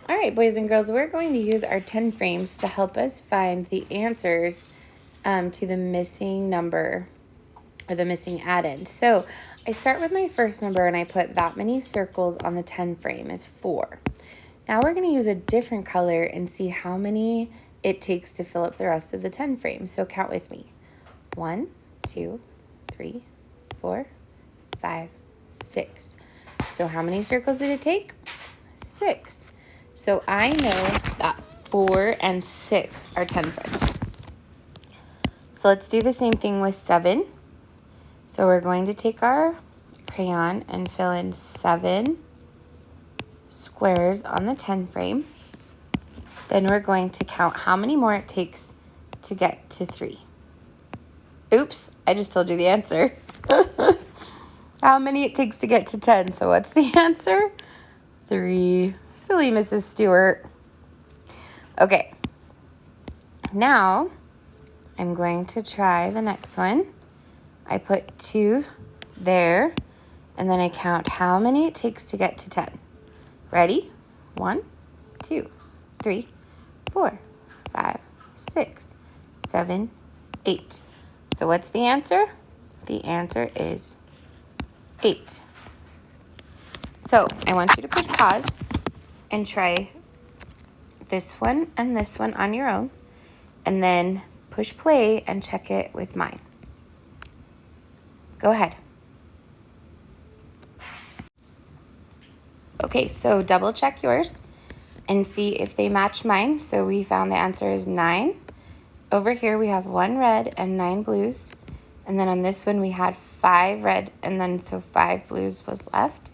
All right, boys and girls, we're going to use our 10 frames to help us find the answers to the missing number or the missing addend. So I start with my first number and I put that many circles on the 10 frame is 4. Now we're going to use a different color and see how many it takes to fill up the rest of the 10 frames. So count with me. 1, 2, 3, 4, 5, 6. So how many circles did it take? 6. So I know that 4 and 6 are 10 frames. So let's do the same thing with 7. So we're going to take our crayon and fill in 7 squares on the 10 frame. Then we're going to count how many more it takes to get to 3. Oops, I just told you the answer. How many it takes to get to 10. So what's the answer? 3. Silly Mrs. Stewart. Okay, now I'm going to try the next one. I put 2 there, and then I count how many it takes to get to 10. Ready? 1, 2, 3, 4, 5, 6, 7, 8. So what's the answer? The answer is 8. So I want you to push pause and try this one and this one on your own, and then push play and check it with mine. Go ahead. Okay, so double check yours and see if they match mine. So we found the answer is 9. Over here we have 1 red and 9 blues. And then on this one we had 5 red and then so 5 blues was left.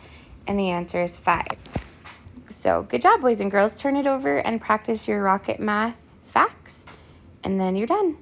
And the answer is 5. So good job, boys and girls. Turn it over and practice your rocket math facts. And then you're done.